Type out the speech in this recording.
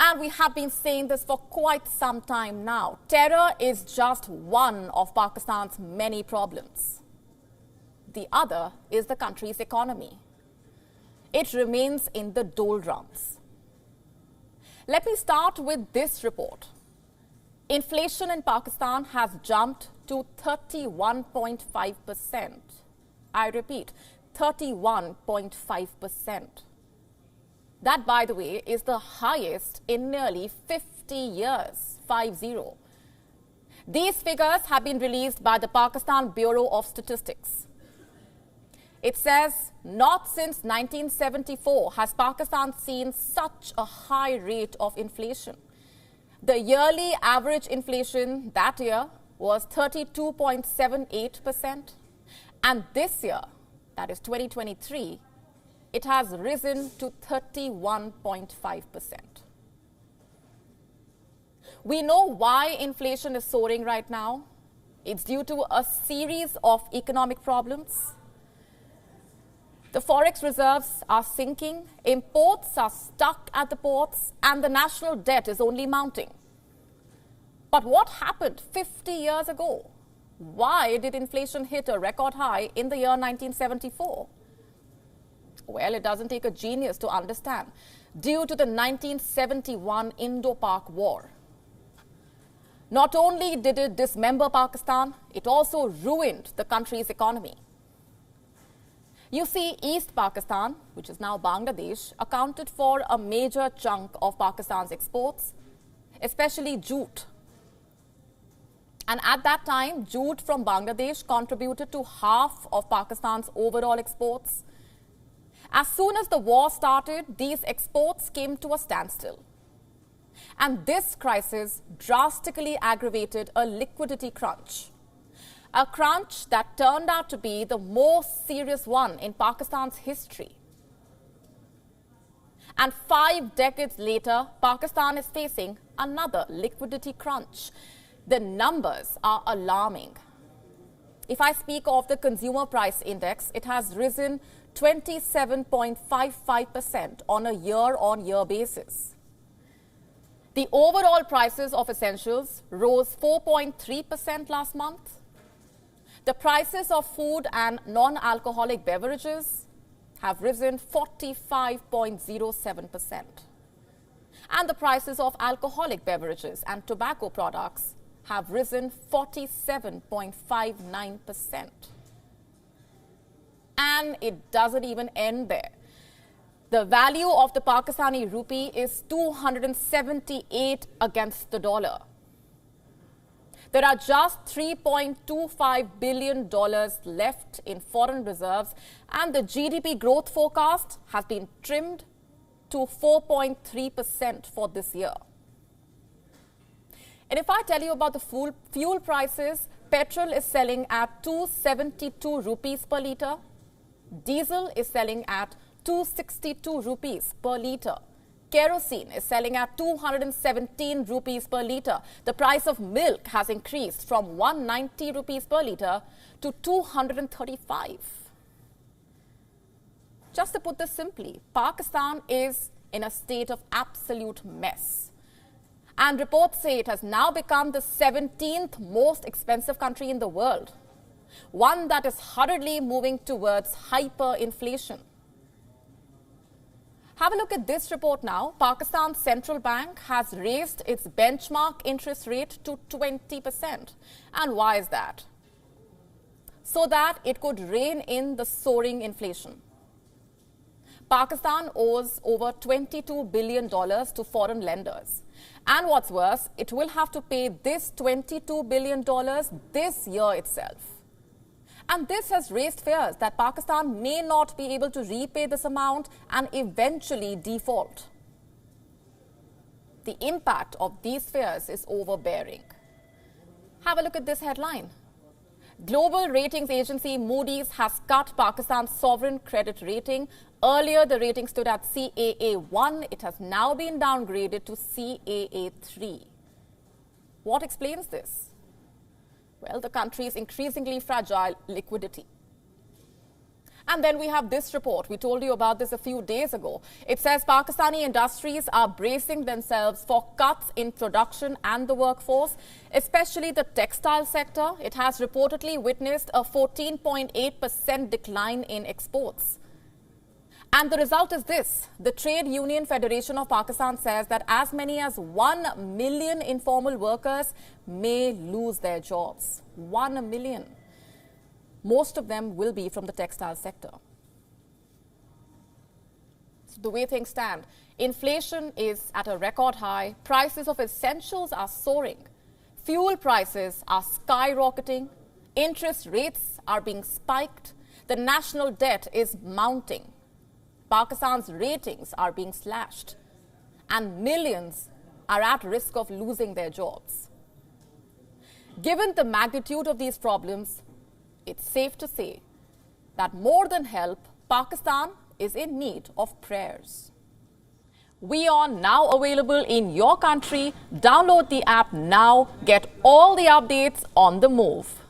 And we have been saying this for quite some time now. Terror is just one of Pakistan's many problems. The other is the country's economy. It remains in the doldrums. Let me start with this report. Inflation in Pakistan has jumped to 31.5%. I repeat, 31.5%. That, by the way, is the highest in nearly 50 years, 50. These figures have been released by the Pakistan Bureau of Statistics. It says, not since 1974 has Pakistan seen such a high rate of inflation. The yearly average inflation that year was 32.78%. And this year, that is 2023, it has risen to 31.5%. We know why inflation is soaring right now. It's due to a series of economic problems. The forex reserves are sinking, imports are stuck at the ports, and the national debt is only mounting. But what happened 50 years ago? Why did inflation hit a record high in the year 1974? Well, it doesn't take a genius to understand. Due to the 1971 Indo-Pak War. Not only did it dismember Pakistan, it also ruined the country's economy. You see, East Pakistan, which is now Bangladesh, accounted for a major chunk of Pakistan's exports, especially jute. And at that time, jute from Bangladesh contributed to half of Pakistan's overall exports. As soon as the war started, these exports came to a standstill. And this crisis drastically aggravated a liquidity crunch. A crunch that turned out to be the most serious one in Pakistan's history. And 5 decades later, Pakistan is facing another liquidity crunch. The numbers are alarming. If I speak of the consumer price index, it has risen 27.55% on a year-on-year basis. The overall prices of essentials rose 4.3% last month. The prices of food and non-alcoholic beverages have risen 45.07%. And the prices of alcoholic beverages and tobacco products have risen 47.59%. And it doesn't even end there. The value of the Pakistani rupee is 278 against the dollar. There are just $3.25 billion left in foreign reserves, and the GDP growth forecast has been trimmed to 4.3% for this year. And if I tell you about the fuel prices, petrol is selling at 272 rupees per litre. Diesel is selling at 262 rupees per litre. Kerosene is selling at 217 rupees per litre. The price of milk has increased from 190 rupees per litre to 235. Just to put this simply, Pakistan is in a state of absolute mess. And reports say it has now become the 17th most expensive country in the world. One that is hurriedly moving towards hyperinflation. Have a look at this report now. Pakistan's central bank has raised its benchmark interest rate to 20%. And why is that? So that it could rein in the soaring inflation. Pakistan owes over $22 billion to foreign lenders. And what's worse, it will have to pay this $22 billion this year itself. And this has raised fears that Pakistan may not be able to repay this amount and eventually default. The impact of these fears is overbearing. Have a look at this headline. Global ratings agency Moody's has cut Pakistan's sovereign credit rating. Earlier, the rating stood at CAA1. It has now been downgraded to CAA3. What explains this? Well, the country's increasingly fragile liquidity. And then we have this report. We told you about this a few days ago. It says Pakistani industries are bracing themselves for cuts in production and the workforce, especially the textile sector. It has reportedly witnessed a 14.8% decline in exports. And the result is this. The Trade Union Federation of Pakistan says that as many as 1 million informal workers may lose their jobs. 1 million. Most of them will be from the textile sector. So the way things stand, inflation is at a record high. Prices of essentials are soaring. Fuel prices are skyrocketing. Interest rates are being spiked. The national debt is mounting. Pakistan's ratings are being slashed. And millions are at risk of losing their jobs. Given the magnitude of these problems, it's safe to say that more than help, Pakistan is in need of prayers. WION now available in your country. Download the app now. Get all the updates on the move.